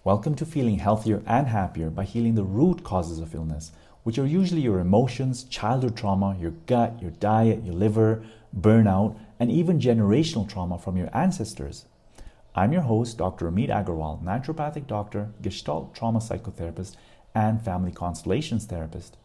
Welcome to feeling healthier and happier by healing the root causes of illness, which are usually your emotions, childhood trauma, your gut, your diet, your liver, burnout, and even generational trauma from your ancestors. I'm your host, Dr. Ameet Aggarwal, naturopathic doctor, Gestalt trauma psychotherapist, and family constellations therapist.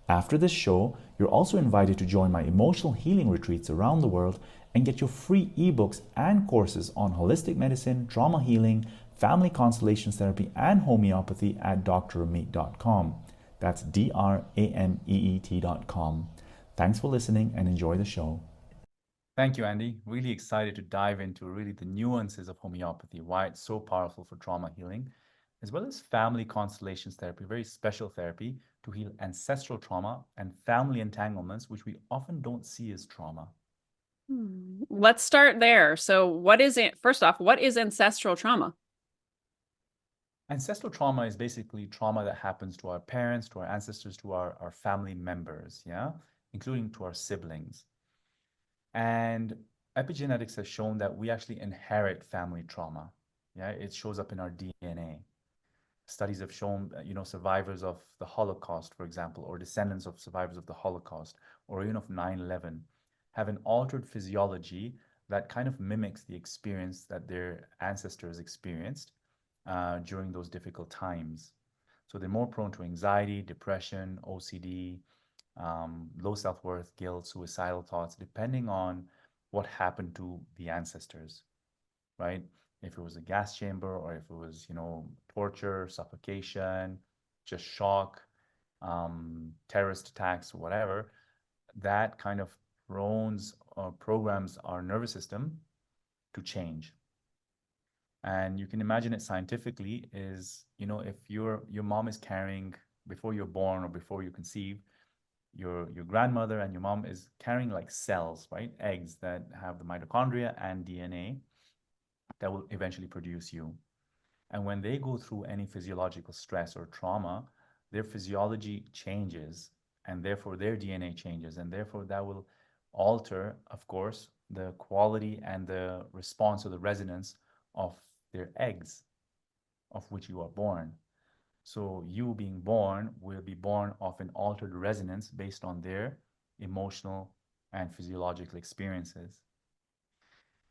After this show, you're also invited to join my emotional healing retreats around the world and get your free ebooks and courses on holistic medicine, trauma healing, family constellations therapy, and homeopathy at drameet.com. That's drameet.com. Thanks for listening and enjoy the show. Thank you, Andy. Really excited to dive into really the nuances of homeopathy, why it's so powerful for trauma healing, as well as family constellations therapy, very special therapy to heal ancestral trauma and family entanglements, which we often don't see as trauma. Let's start there. So what is it? First off, what is ancestral trauma? Ancestral trauma is basically trauma that happens to our parents, to our ancestors, to our family members, yeah, including to our siblings. And epigenetics has shown that we actually inherit family trauma. Yeah, it shows up in our DNA. Studies have shown, survivors of the Holocaust, for example, or descendants of survivors of the Holocaust, or even of 9/11, have an altered physiology that kind of mimics the experience that their ancestors experienced during those difficult times. So they're more prone to anxiety, depression, OCD, low self-worth, guilt, suicidal thoughts, depending on what happened to the ancestors, right? If it was a gas chamber or if it was, torture, suffocation, just shock, terrorist attacks, whatever, that kind of programs our nervous system to change. And you can imagine it scientifically is, if your mom is carrying, before you're born or before you conceive, your grandmother and your mom is carrying like cells, right? Eggs that have the mitochondria and DNA that will eventually produce you. And when they go through any physiological stress or trauma, their physiology changes and therefore their DNA changes. And therefore that will alter, of course, the quality and the response or the resonance of their eggs of which you are born. So you being born will be born of an altered resonance based on their emotional and physiological experiences.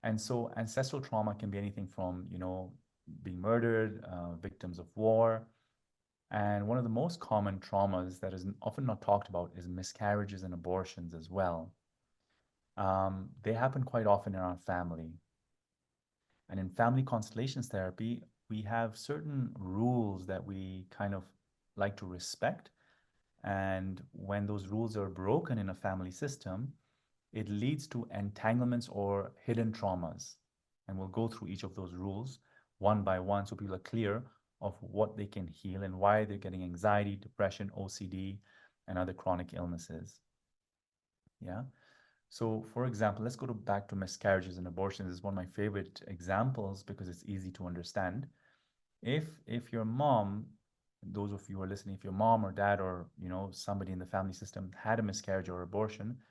And so ancestral trauma can be anything from, being murdered, victims of war. And one of the most common traumas that is often not talked about is miscarriages and abortions as well. They happen quite often in our family. And in family constellations therapy, we have certain rules that we kind of like to respect. And when those rules are broken in a family system, it leads to entanglements or hidden traumas. And we'll go through each of those rules one by one so people are clear of what they can heal and why they're getting anxiety, depression, OCD, and other chronic illnesses. Yeah. So, for example, let's go back to miscarriages and abortions. It's one of my favorite examples because it's easy to understand. If your mom, those of you who are listening, if your mom or dad or somebody in the family system had a miscarriage or abortion,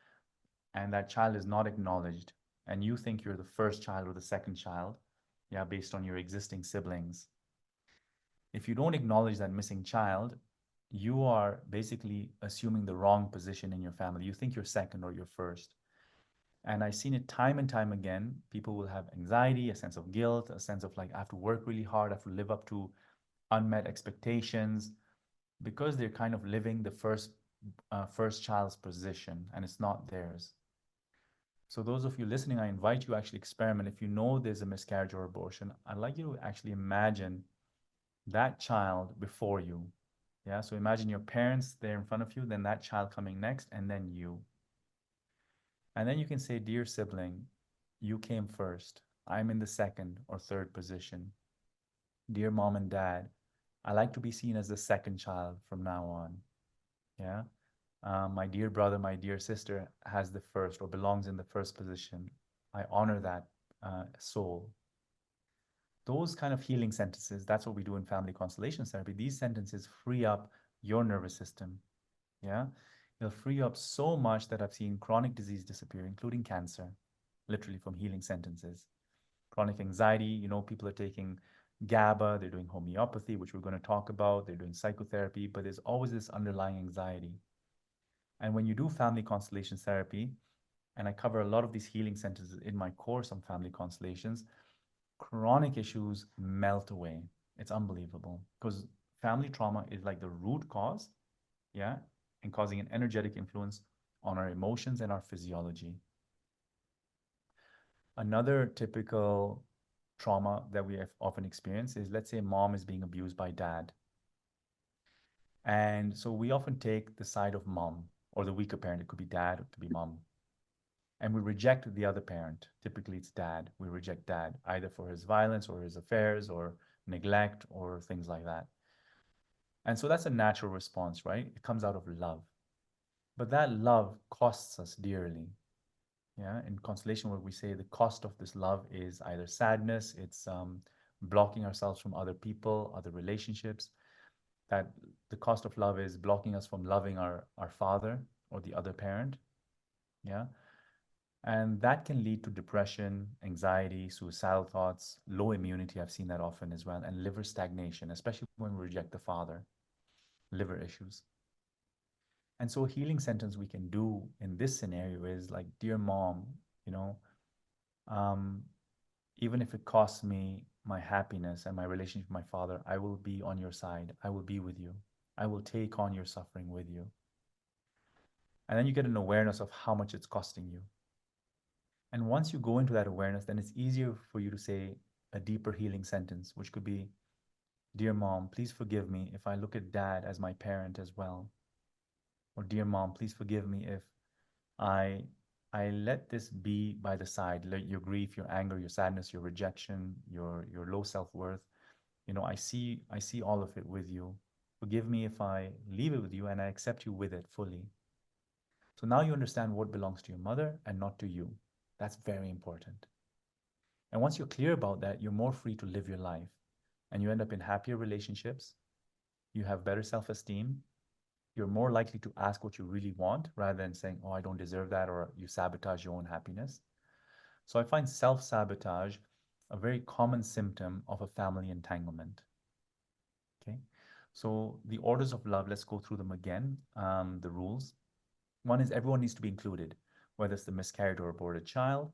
and that child is not acknowledged, and you think you're the first child or the second child, yeah, based on your existing siblings. If you don't acknowledge that missing child, you are basically assuming the wrong position in your family. You think you're second or you're first. And I've seen it time and time again. People will have anxiety, a sense of guilt, a sense of like, I have to work really hard, I have to live up to unmet expectations because they're kind of living the first child's position and it's not theirs. So those of you listening, I invite you to actually experiment. If you know there's a miscarriage or abortion, I'd like you to actually imagine that child before you. Yeah, so imagine your parents there in front of you, then that child coming next, and then you. And then you can say, dear sibling, you came first. I'm in the second or third position. Dear mom and dad, I like to be seen as the second child from now on. Yeah. My dear brother, my dear sister has the first or belongs in the first position. I honor that soul. Those kind of healing sentences, that's what we do in family constellation therapy. These sentences free up your nervous system. Yeah. They'll free you up so much that I've seen chronic disease disappear, including cancer, literally from healing sentences. Chronic anxiety, people are taking GABA, they're doing homeopathy, which we're going to talk about, they're doing psychotherapy, but there's always this underlying anxiety. And when you do family constellation therapy, and I cover a lot of these healing centers in my course on family constellations, chronic issues melt away. It's unbelievable because family trauma is like the root cause, yeah, and causing an energetic influence on our emotions and our physiology. Another typical trauma that we have often experience is, let's say mom is being abused by dad. And so we often take the side of mom or the weaker parent. It could be dad, it could be mom. And we reject the other parent. Typically, it's dad. We reject dad either for his violence or his affairs or neglect or things like that. And so that's a natural response, right? It comes out of love. But that love costs us dearly. Yeah. In constellation work, we say the cost of this love is either sadness, it's blocking ourselves from other people, other relationships. That the cost of love is blocking us from loving our father or the other parent. Yeah. And that can lead to depression, anxiety, suicidal thoughts, low immunity. I've seen that often as well, and liver stagnation, especially when we reject the father, liver issues. And so, a healing sentence we can do in this scenario is like, dear mom, you know, um, even if it costs me my happiness and my relationship with my father, I will be on your side. I will be with you. I will take on your suffering with you. And then you get an awareness of how much it's costing you. And once you go into that awareness, then it's easier for you to say a deeper healing sentence, which could be, dear mom, please forgive me if I look at dad as my parent as well. Or dear mom, please forgive me if I I let this be by the side, let your grief, your anger, your sadness, your rejection, your low self-worth. I see all of it with you. Forgive me if I leave it with you and I accept you with it fully. So now you understand what belongs to your mother and not to you. That's very important. And once you're clear about that, you're more free to live your life and you end up in happier relationships. You have better self esteem. You're more likely to ask what you really want rather than saying, oh, I don't deserve that, or you sabotage your own happiness. So I find self sabotage a very common symptom of a family entanglement. Okay. So the orders of love, let's go through them again. The rules. One is everyone needs to be included, whether it's the miscarried or aborted child,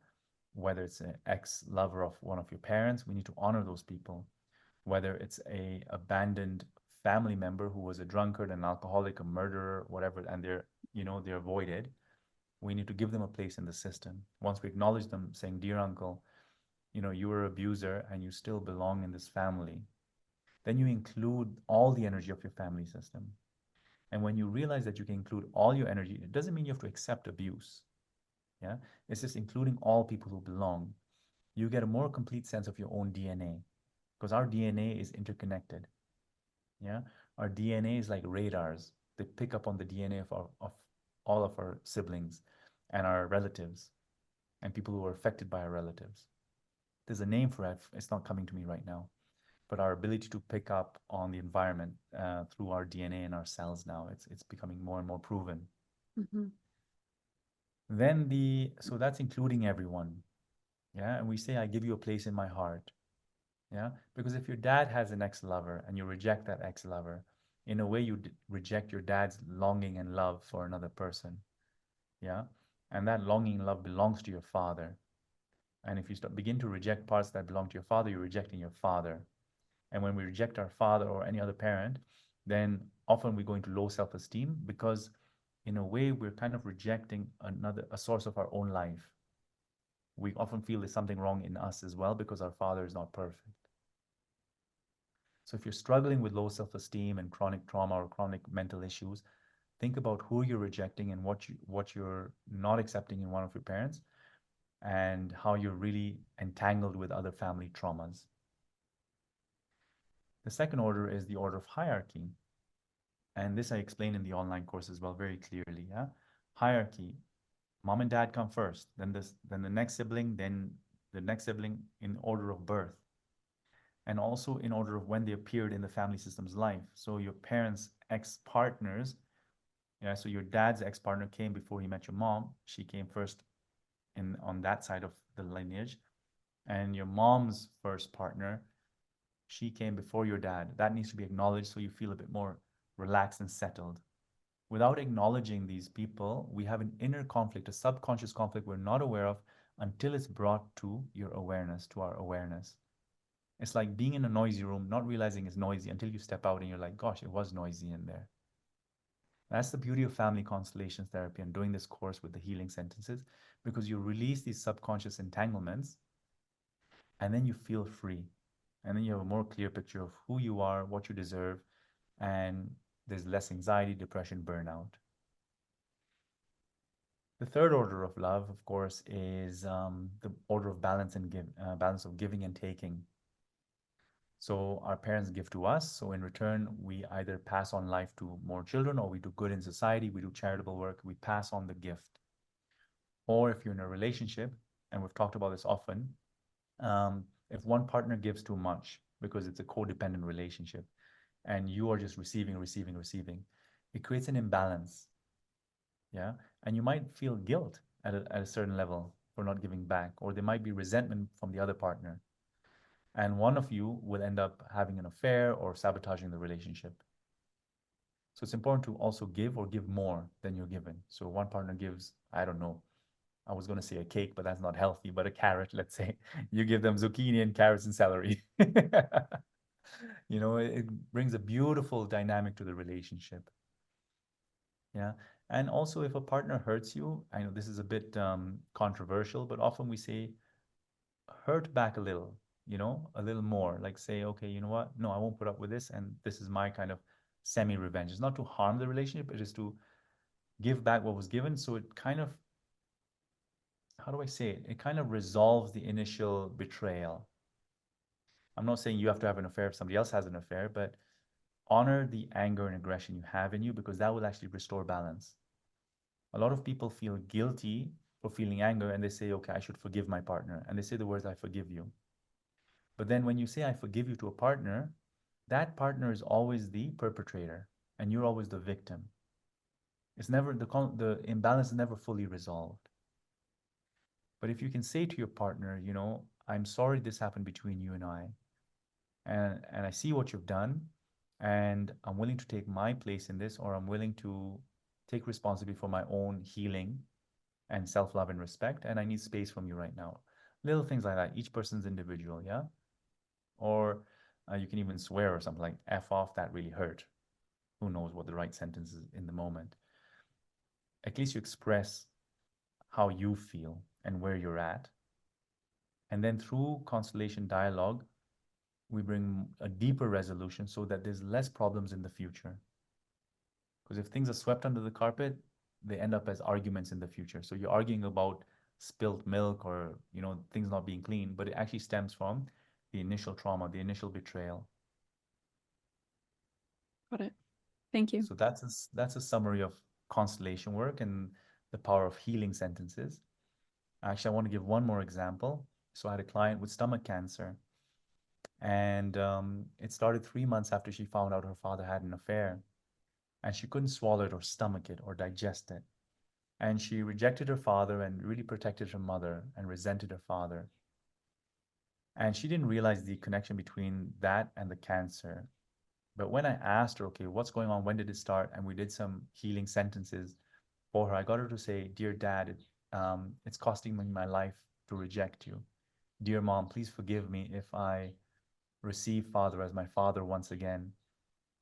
whether it's an ex-lover of one of your parents, we need to honor those people. Whether it's a abandoned family member who was a drunkard, an alcoholic, a murderer, whatever, and they're avoided, we need to give them a place in the system. Once we acknowledge them, saying, dear uncle, you were an abuser and you still belong in this family, then you include all the energy of your family system. And when you realize that you can include all your energy, it doesn't mean you have to accept abuse. Yeah, it's just including all people who belong. You get a more complete sense of your own DNA because our DNA is interconnected. Yeah, our DNA is like radars. They pick up on the DNA of all of our siblings and our relatives and people who are affected by our relatives. There's a name for it. It's not coming to me right now, but our ability to pick up on the environment through our DNA and our cells now, it's becoming more and more proven. Mm-hmm. So that's including everyone. Yeah. And we say, I give you a place in my heart. Yeah. Because if your dad has an ex-lover and you reject that ex-lover, in a way, you reject your dad's longing and love for another person. Yeah. And that longing and love belongs to your father. And if you begin to reject parts that belong to your father, you're rejecting your father. And when we reject our father or any other parent, then often we go into low self-esteem because in a way, we're kind of rejecting a source of our own life. We often feel there's something wrong in us as well because our father is not perfect. So if you're struggling with low self-esteem and chronic trauma or chronic mental issues, think about who you're rejecting and what you're not accepting in one of your parents and how you're really entangled with other family traumas. The second order is the order of hierarchy. And this I explain in the online course as well very clearly. Yeah? Hierarchy. Mom and dad come first, then the next sibling, then the next sibling in order of birth. And also in order of when they appeared in the family system's life. So your parents' ex-partners, yeah, so your dad's ex-partner came before he met your mom. She came first on that side of the lineage. And your mom's first partner She came before your dad. That needs to be acknowledged so you feel a bit more relaxed and settled. Without acknowledging these people, we have an inner conflict, a subconscious conflict we're not aware of until it's brought to your awareness, to our awareness. It's like being in a noisy room, not realizing it's noisy until you step out and you're like, gosh, it was noisy in there. That's the beauty of family constellations therapy and doing this course with the healing sentences, because you release these subconscious entanglements and then you feel free. And then you have a more clear picture of who you are, what you deserve, and there's less anxiety, depression, burnout. The third order of love, of course, is the order of balance and balance of giving and taking. So our parents give to us. So in return, we either pass on life to more children, or we do good in society, we do charitable work, we pass on the gift. Or if you're in a relationship, and we've talked about this often, if one partner gives too much because it's a codependent relationship and you are just receiving, receiving, receiving, it creates an imbalance. Yeah. And you might feel guilt at a certain level for not giving back, or there might be resentment from the other partner. And one of you will end up having an affair or sabotaging the relationship. So it's important to also give or give more than you're given. So one partner gives, I don't know, I was going to say a cake, but that's not healthy, but a carrot, let's say. You give them zucchini and carrots and celery. You know, it brings a beautiful dynamic to the relationship. Yeah. And also, if a partner hurts you, I know this is a bit controversial, but often we say, hurt back a little, you know, a little more. Like say, okay, you know what? No, I won't put up with this. And this is my kind of semi-revenge. It's not to harm the relationship, it is to give back what was given. So it kind of, how do I say it? It kind of resolves the initial betrayal. I'm not saying you have to have an affair if somebody else has an affair, but honor the anger and aggression you have in you, because that will actually restore balance. A lot of people feel guilty for feeling anger and they say, okay, I should forgive my partner. And they say the words, I forgive you. But then when you say, I forgive you to a partner, that partner is always the perpetrator and you're always the victim. It's never, the imbalance is never fully resolved. But if you can say to your partner, you know, I'm sorry this happened between you and I, and I see what you've done, and I'm willing to take my place in this, or I'm willing to take responsibility for my own healing and self-love and respect, and I need space from you right now. Little things like that. Each person's individual, yeah? Or you can even swear or something like, F off, that really hurt. Who knows what the right sentence is in the moment. At least you express how you feel and where you're at. And then through constellation dialogue, we bring a deeper resolution so that there's less problems in the future. Because if things are swept under the carpet, they end up as arguments in the future. So you're arguing about spilt milk or, you know, things not being clean, but it actually stems from the initial trauma, the initial betrayal. Got it. Thank you. So that's a summary of constellation work and the power of healing sentences. Actually, I want to give one more example. So I had a client with stomach cancer, and it started 3 months after she found out her father had an affair, and she couldn't swallow it or stomach it or digest it. And she rejected her father and really protected her mother and resented her father. And she didn't realize the connection between that and the cancer. But when I asked her, okay, what's going on? When did it start? And we did some healing sentences for her. I got her to say, dear dad, it's costing me my life to reject you. Dear mom, please forgive me if I receive father as my father once again,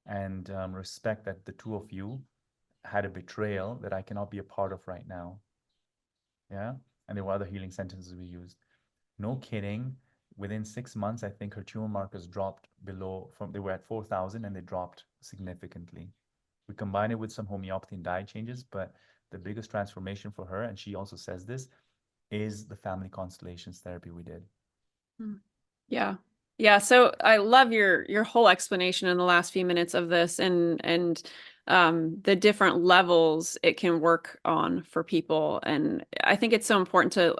and respect that the two of you had a betrayal that I cannot be a part of right now. Yeah. And there were other healing sentences we used. No kidding. Within 6 months, I think her tumor markers dropped below, they were at 4,000 and they dropped significantly. We combined it with some homeopathy and diet changes, but the biggest transformation for her, and she also says this, is the family constellations therapy we did. Yeah. Yeah. So I love your whole explanation in the last few minutes of this, and the different levels it can work on for people. And I think it's so important to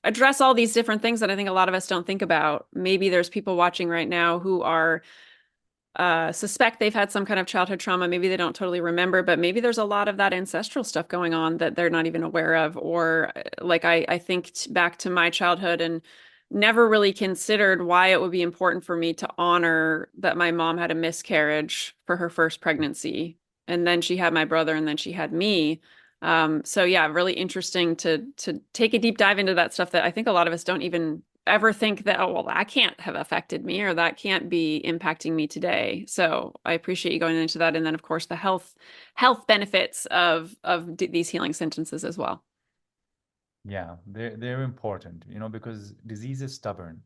address all these different things that I think a lot of us don't think about. Maybe there's people watching right now who are suspect they've had some kind of childhood trauma. Maybe they don't totally remember, but maybe there's a lot of that ancestral stuff going on that they're not even aware of. Or like I think back to my childhood and never really considered why it would be important for me to honor that my mom had a miscarriage for her first pregnancy. And then she had my brother, and then she had me. So yeah, really interesting to take a deep dive into that stuff that I think a lot of us don't even ever think that, oh, well, that can't have affected me or that can't be impacting me today. So I appreciate you going into that. And then of course the health benefits of these healing sentences as well. Yeah, they're important, you know, because disease is stubborn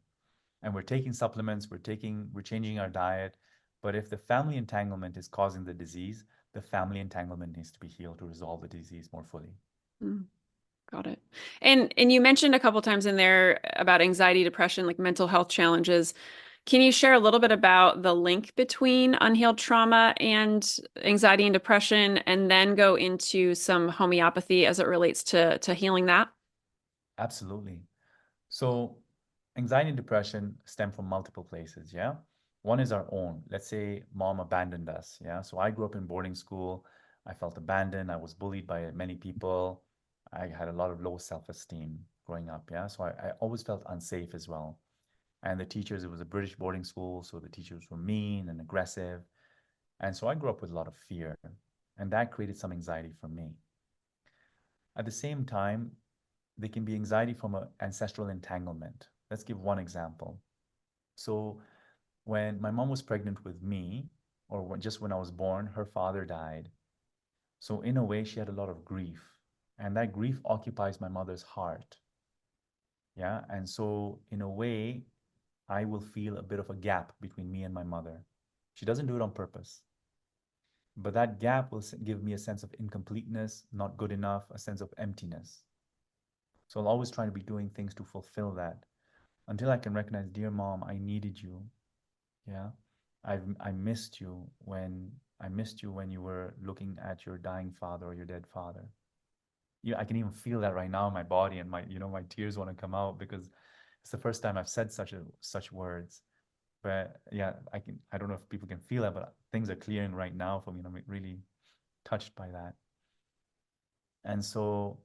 and we're taking supplements, we're changing our diet. But if the family entanglement is causing the disease, the family entanglement needs to be healed to resolve the disease more fully. Mm, got it. And you mentioned a couple times in there about anxiety, depression, like mental health challenges. Can you share a little bit about the link between unhealed trauma and anxiety and depression, and then go into some homeopathy as it relates to healing that? Absolutely. So anxiety and depression stem from multiple places, yeah? One is our own. Let's say mom abandoned us, yeah? So I grew up in boarding school. I felt abandoned. I was bullied by many people. I had a lot of low self-esteem growing up, yeah? So I always felt unsafe as well. And the teachers, it was a British boarding school, so the teachers were mean and aggressive. And so I grew up with a lot of fear, and that created some anxiety for me. At the same time, there can be anxiety from an ancestral entanglement. Let's give one example. So when my mom was pregnant with me, or just when I was born, her father died. So in a way, she had a lot of grief, and that grief occupies my mother's heart. Yeah, and so in a way, I will feel a bit of a gap between me and my mother. She doesn't do it on purpose, but that gap will give me a sense of incompleteness, not good enough, a sense of emptiness. So I'll always try to be doing things to fulfill that until I can recognize, dear mom, I needed you. Yeah. I missed you when you were looking at your dying father or your dead father. Yeah, I can even feel that right now in my body, and my tears want to come out because it's the first time I've said such words. But yeah, I don't know if people can feel that, but things are clearing right now for me, and I'm really touched by that. And so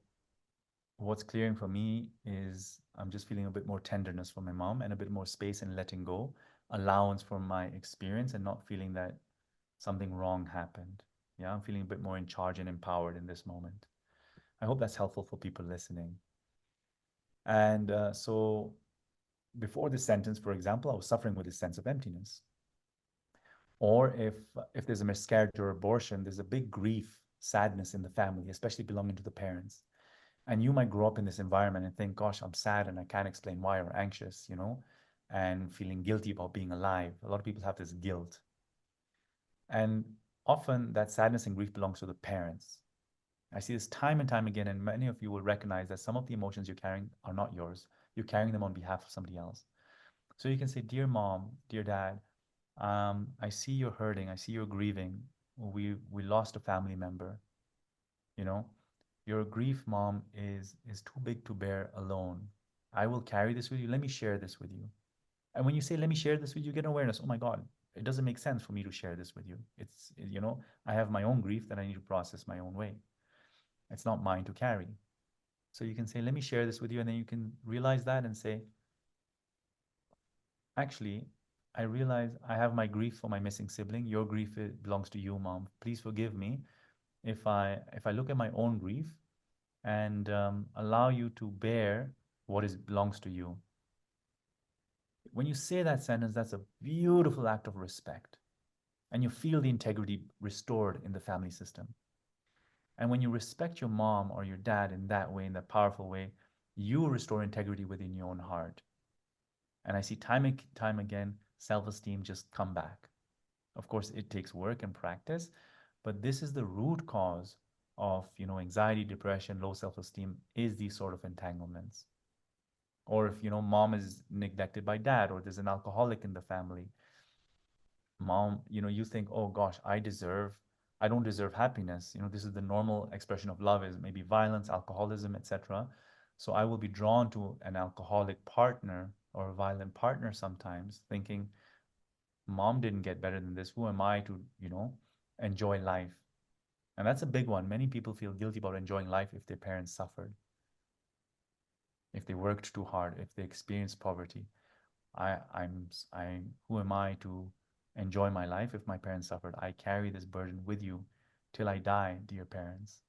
what's clearing for me is I'm just feeling a bit more tenderness for my mom and a bit more space and letting go, allowance for my experience and not feeling that something wrong happened. Yeah, I'm feeling a bit more in charge and empowered in this moment. I hope that's helpful for people listening. And so before this sentence, for example, I was suffering with this sense of emptiness. Or if there's a miscarriage or abortion, there's a big grief, sadness in the family, especially belonging to the parents. And you might grow up in this environment and think, gosh, I'm sad and I can't explain why, or anxious, and feeling guilty about being alive. A lot of people have this guilt. And often that sadness and grief belongs to the parents. I see this time and time again, and many of you will recognize that some of the emotions you're carrying are not yours. You're carrying them on behalf of somebody else. So you can say, dear mom, dear dad, I see you're hurting. I see you're grieving. We lost a family member. You know, your grief, mom, is too big to bear alone. I will carry this with you. Let me share this with you. And when you say, let me share this with you, get awareness. Oh my God, it doesn't make sense for me to share this with you. I have my own grief that I need to process my own way. It's not mine to carry. So you can say, let me share this with you. And then you can realize that and say, actually, I realize I have my grief for my missing sibling. Your grief belongs to you, mom. Please forgive me if I look at my own grief and allow you to bear what belongs to you. When you say that sentence, that's a beautiful act of respect. And you feel the integrity restored in the family system. And when you respect your mom or your dad in that way, in that powerful way, you restore integrity within your own heart. And I see time and time again, self-esteem just come back. Of course, it takes work and practice, but this is the root cause of, anxiety, depression, low self-esteem is these sort of entanglements. Or if, mom is neglected by dad, or there's an alcoholic in the family, mom, you think, oh gosh, I don't deserve happiness. This is the normal expression of love is maybe violence, alcoholism, etc. So I will be drawn to an alcoholic partner or a violent partner sometimes, thinking, mom didn't get better than this. Who am I to, enjoy life? And that's a big one. Many people feel guilty about enjoying life if their parents suffered. if they worked too hard, if they experienced poverty. Who am I to enjoy my life if my parents suffered? I carry this burden with you till I die, dear parents.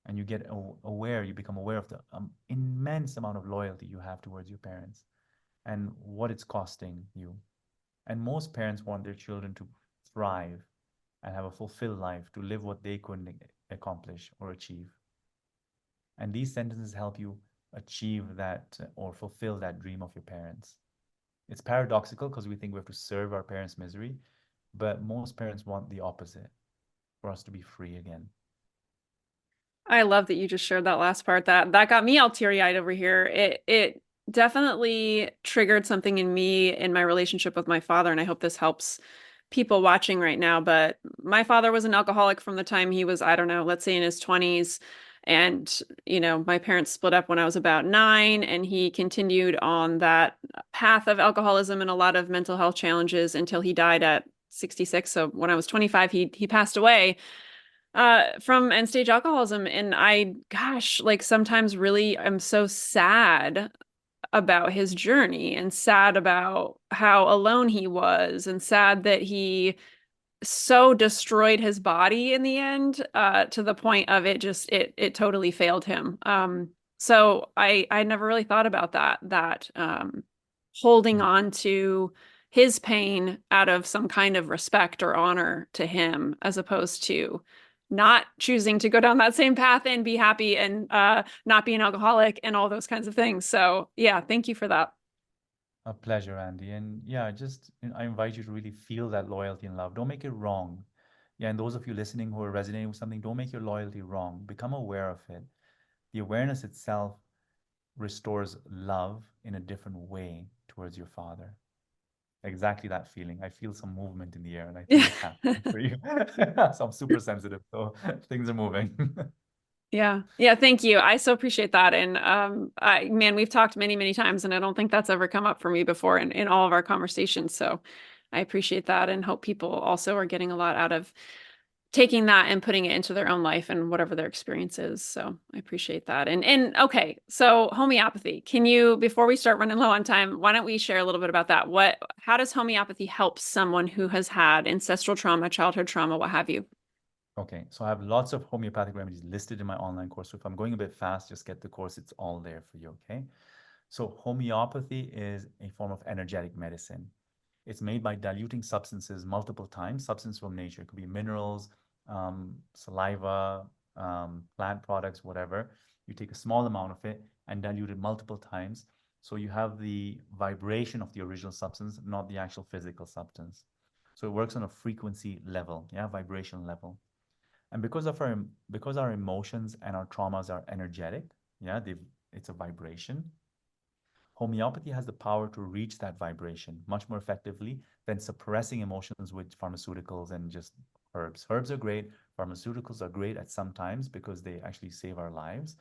And you get aware, you become aware of the immense amount of loyalty you have towards your parents and what it's costing you. And most parents want their children to thrive and have a fulfilled life, to live what they couldn't accomplish or achieve. And these sentences help you achieve that or fulfill that dream of your parents. It's paradoxical because we think we have to serve our parents' misery, but most parents want the opposite, for us to be free again. I love that you just shared that last part. That got me all teary-eyed over here. It definitely triggered something in me in my relationship with my father, and I hope this helps people watching right now. But my father was an alcoholic from the time he was, I don't know, let's say in his 20s. And, my parents split up when I was about 9, and he continued on that path of alcoholism and a lot of mental health challenges until he died at 66. So when I was 25, he passed away from end stage alcoholism. And gosh, like sometimes really I'm so sad about his journey and sad about how alone he was and sad that he so destroyed his body in the end, to the point of it totally failed him. So I never really thought about that holding Mm. on to his pain out of some kind of respect or honor to him, as opposed to not choosing to go down that same path and be happy and not be an alcoholic and all those kinds of things. So yeah, thank you for that. A pleasure, Andy. And yeah, I invite you to really feel that loyalty and love. Don't make it wrong. Yeah, and those of you listening who are resonating with something, don't make your loyalty wrong. Become aware of it. The awareness itself restores love in a different way towards your father. Exactly that feeling. I feel some movement in the air, and I think it's happening for you. So I'm super sensitive, so things are moving. Yeah. Yeah. Thank you. I so appreciate that. And man, we've talked many, many times, and I don't think that's ever come up for me before in all of our conversations. So I appreciate that and hope people also are getting a lot out of taking that and putting it into their own life and whatever their experience is. So I appreciate that. And okay, so homeopathy. Can you, before we start running low on time, why don't we share a little bit about that? How does homeopathy help someone who has had ancestral trauma, childhood trauma, what have you? Okay, so I have lots of homeopathic remedies listed in my online course. So if I'm going a bit fast, just get the course. It's all there for you, okay? So homeopathy is a form of energetic medicine. It's made by diluting substances multiple times, substance from nature. It could be minerals, saliva, plant products, whatever. You take a small amount of it and dilute it multiple times. So you have the vibration of the original substance, not the actual physical substance. So it works on a frequency level, yeah, vibration level. And because our emotions and our traumas are energetic, yeah, it's a vibration. Homeopathy has the power to reach that vibration much more effectively than suppressing emotions with pharmaceuticals and just herbs. Herbs are great, pharmaceuticals are great at some times because they actually save our lives,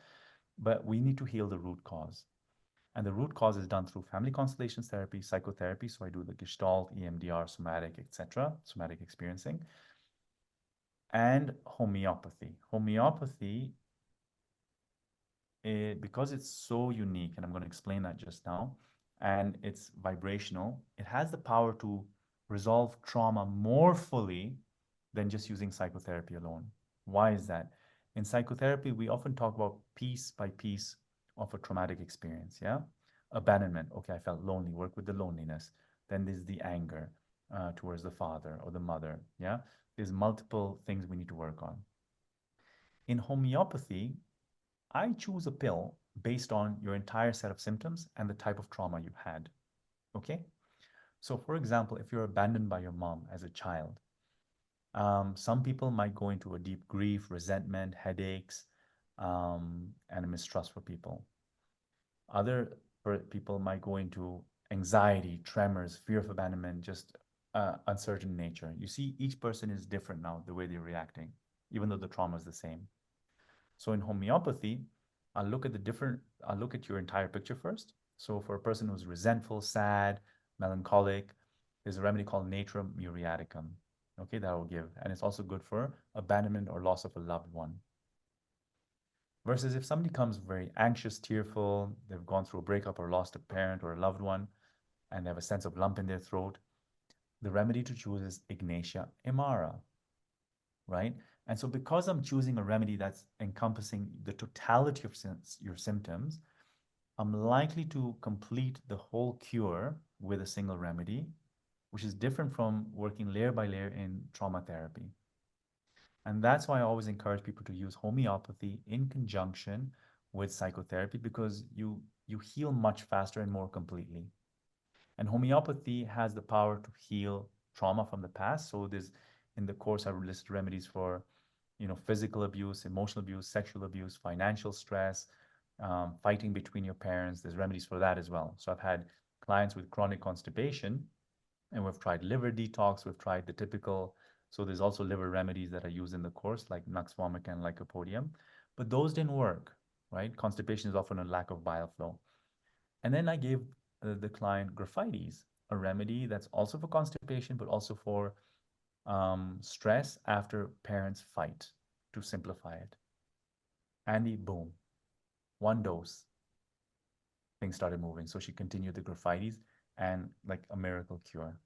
but we need to heal the root cause. And the root cause is done through family constellations therapy, psychotherapy. So I do the Gestalt, EMDR, somatic, etc., somatic experiencing, and homeopathy. Homeopathy, because it's so unique, and I'm going to explain that just now, and it's vibrational, it has the power to resolve trauma more fully than just using psychotherapy alone. Why is that? In psychotherapy, we often talk about piece by piece of a traumatic experience. Yeah. Abandonment. Okay, I felt lonely, work with the loneliness. Then there's the anger towards the father or the mother. Yeah. There's multiple things we need to work on. In homeopathy, I choose a pill based on your entire set of symptoms and the type of trauma you had. Okay? So, for example, if you're abandoned by your mom as a child, some people might go into a deep grief, resentment, headaches, and a mistrust for people. Other people might go into anxiety, tremors, fear of abandonment, just uncertain nature. You see, each person is different now, the way they're reacting, even though the trauma is the same. So in homeopathy, I'll look at your entire picture first. So for a person who's resentful, sad, melancholic, there's a remedy called Natrum muriaticum. Okay, that will give. And it's also good for abandonment or loss of a loved one. Versus if somebody comes very anxious, tearful, they've gone through a breakup or lost a parent or a loved one, and they have a sense of lump in their throat, the remedy to choose is Ignatia Imara, right? And so because I'm choosing a remedy that's encompassing the totality of your symptoms, I'm likely to complete the whole cure with a single remedy, which is different from working layer by layer in trauma therapy. And that's why I always encourage people to use homeopathy in conjunction with psychotherapy, because you heal much faster and more completely. And homeopathy has the power to heal trauma from the past. So there's in the course I've listed remedies for, physical abuse, emotional abuse, sexual abuse, financial stress, fighting between your parents. There's remedies for that as well. So I've had clients with chronic constipation, and we've tried liver detox. We've tried the typical. So there's also liver remedies that I use in the course, like Nux vomica and lycopodium, but those didn't work, right? Constipation is often a lack of bile flow. And then I gave the client graphites, a remedy that's also for constipation, but also for stress after parents fight, to simplify it. Andy, boom, one dose, things started moving. So she continued the graphites and like a miracle cure.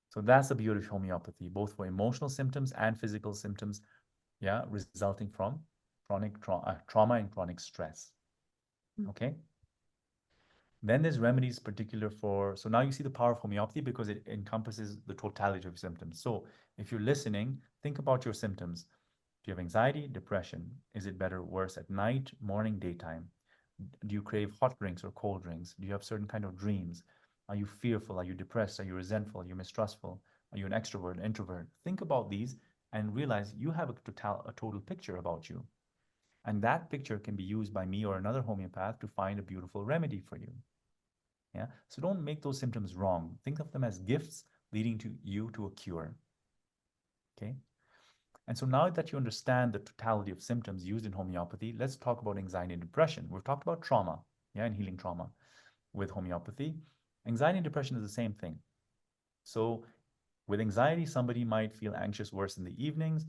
So that's the beauty of homeopathy, both for emotional symptoms and physical symptoms, yeah, resulting from chronic trauma and chronic stress. Okay. Then there's remedies particular for, so now you see the power of homeopathy because it encompasses the totality of symptoms. So if you're listening, think about your symptoms. Do you have anxiety, depression? Is it better, worse at night, morning, daytime? Do you crave hot drinks or cold drinks? Do you have certain kind of dreams? Are you fearful? Are you depressed? Are you resentful? Are you mistrustful? Are you an extrovert, an introvert? Think about these and realize you have a total picture about you. And that picture can be used by me or another homeopath to find a beautiful remedy for you. Yeah. So don't make those symptoms wrong. Think of them as gifts leading to you to a cure. Okay. And so now that you understand the totality of symptoms used in homeopathy, let's talk about anxiety and depression. We've talked about trauma, yeah, and healing trauma with homeopathy. Anxiety and depression is the same thing. So with anxiety, somebody might feel anxious worse in the evenings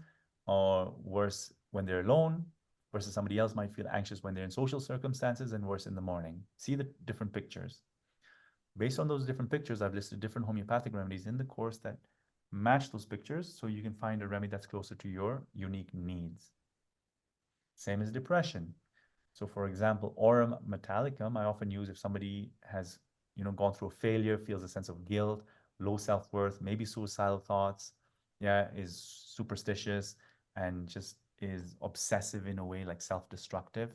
or worse when they're alone, versus somebody else might feel anxious when they're in social circumstances and worse in the morning. See the different pictures. Based on those different pictures, I've listed different homeopathic remedies in the course that match those pictures so you can find a remedy that's closer to your unique needs. Same as depression. So for example, aurum metallicum, I often use if somebody has, gone through a failure, feels a sense of guilt, low self-worth, maybe suicidal thoughts, yeah, is superstitious and just is obsessive in a way, like self-destructive.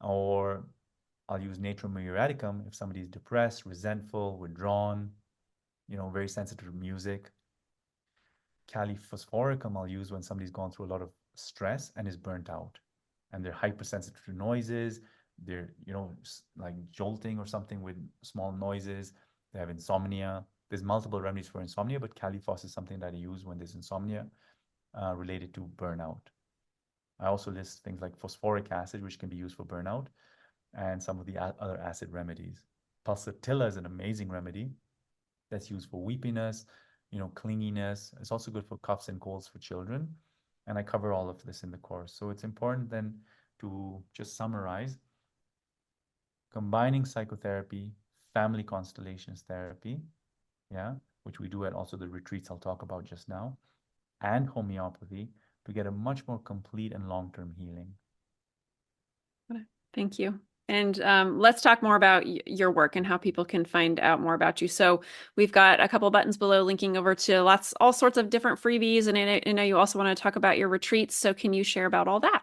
Or I'll use Natrum muriaticum if somebody is depressed, resentful, withdrawn, very sensitive to music. Kali phosphoricum I'll use when somebody's gone through a lot of stress and is burnt out, and they're hypersensitive to noises. They're, like jolting or something with small noises. They have insomnia. There's multiple remedies for insomnia, but Kali phos is something that I use when there's insomnia related to burnout. I also list things like phosphoric acid, which can be used for burnout, and some of the other acid remedies. Pulsatilla is an amazing remedy that's used for weepiness, clinginess. It's also good for coughs and colds for children. And I cover all of this in the course. So it's important then to just summarize: combining psychotherapy, family constellations therapy, yeah, which we do at also the retreats I'll talk about just now, and homeopathy to get a much more complete and long-term healing. Thank you. And let's talk more about your work and how people can find out more about you. So we've got a couple buttons below linking over to all sorts of different freebies. And I know you also want to talk about your retreats. So can you share about all that?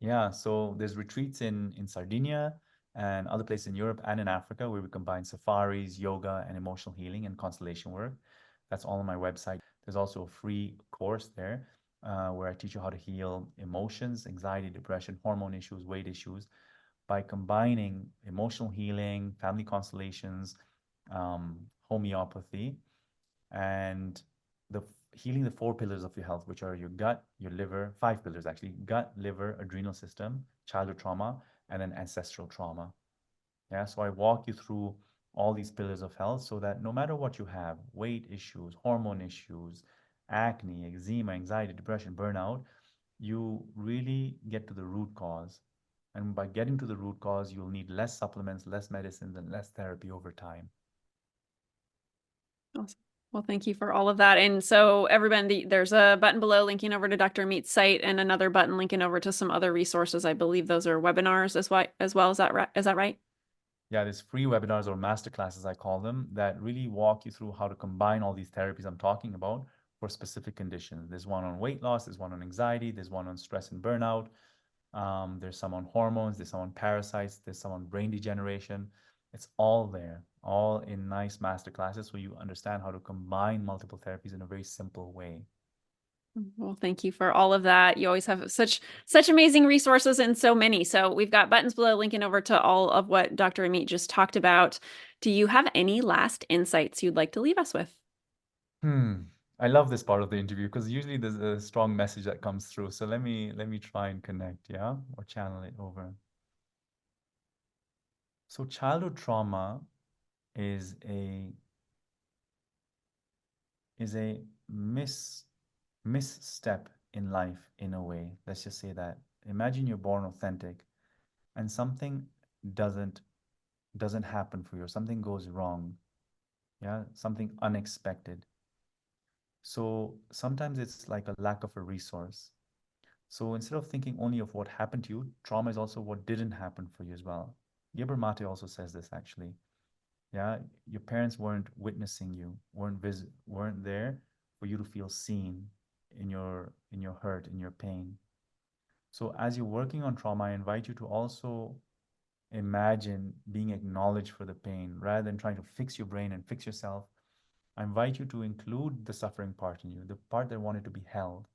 Yeah, so there's retreats in Sardinia and other places in Europe and in Africa where we combine safaris, yoga, and emotional healing and constellation work. That's all on my website. There's also a free course there where I teach you how to heal emotions, anxiety, depression, hormone issues, weight issues, by combining emotional healing, family constellations, homeopathy, and the healing the 4 pillars of your health, which are your gut, your liver, 5 pillars actually: gut, liver, adrenal system, childhood trauma, and then ancestral trauma. Yeah, so I walk you through all these pillars of health so that no matter what you have, weight issues, hormone issues, acne, eczema, anxiety, depression, burnout, you really get to the root cause. And by getting to the root cause, you'll need less supplements, less medicines, and less therapy over time. Awesome. Well, thank you for all of that. And so everybody, there's a button below linking over to Dr. Ameet's site and another button linking over to some other resources. I believe those are webinars as well. Is that right? Is that right? Yeah, there's free webinars or masterclasses, I call them, that really walk you through how to combine all these therapies I'm talking about for specific conditions. There's one on weight loss, there's one on anxiety, there's one on stress and burnout. There's some on hormones, there's some on parasites, there's some on brain degeneration. It's all there, all in nice master classes, so you understand how to combine multiple therapies in a very simple way. Well, thank you for all of that. You always have such amazing resources and so many. So we've got buttons below linking over to all of what Dr. Ameet just talked about. Do you have any last insights you'd like to leave us with? I love this part of the interview because usually there's a strong message that comes through. So let me try and connect, yeah, or channel it over. So childhood trauma is a misstep in life in a way. Let's just say that. Imagine you're born authentic and something doesn't happen for you, or something goes wrong. Yeah, something unexpected. So sometimes it's like a lack of a resource. So instead of thinking only of what happened to you, trauma is also what didn't happen for you as well. Gabor Mate also says this actually. Yeah, your parents weren't witnessing you, weren't there for you to feel seen in your hurt, in your pain. So as you're working on trauma, I invite you to also imagine being acknowledged for the pain rather than trying to fix your brain and fix yourself. I invite you to include the suffering part in you, the part that wanted to be held,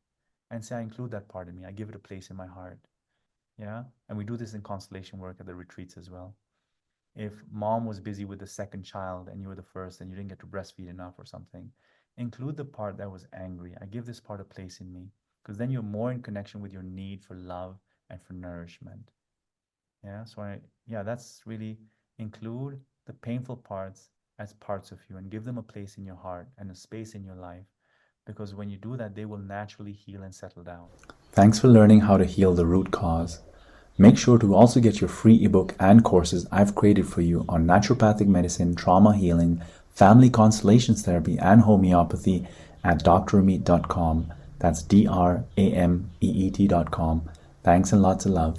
and say, I include that part in me. I give it a place in my heart. Yeah. And we do this in constellation work at the retreats as well. If mom was busy with the second child and you were the first and you didn't get to breastfeed enough or something, include the part that was angry. I give this part a place in me, because then you're more in connection with your need for love and for nourishment. Yeah. So that's really include the painful parts as parts of you and give them a place in your heart and a space in your life, because when you do that, they will naturally heal and settle down. Thanks for learning how to heal the root cause. Make sure to also get your free ebook and courses I've created for you on naturopathic medicine, trauma healing, family constellations therapy, and homeopathy at drameet.com. That's drameet.com. Thanks and lots of love.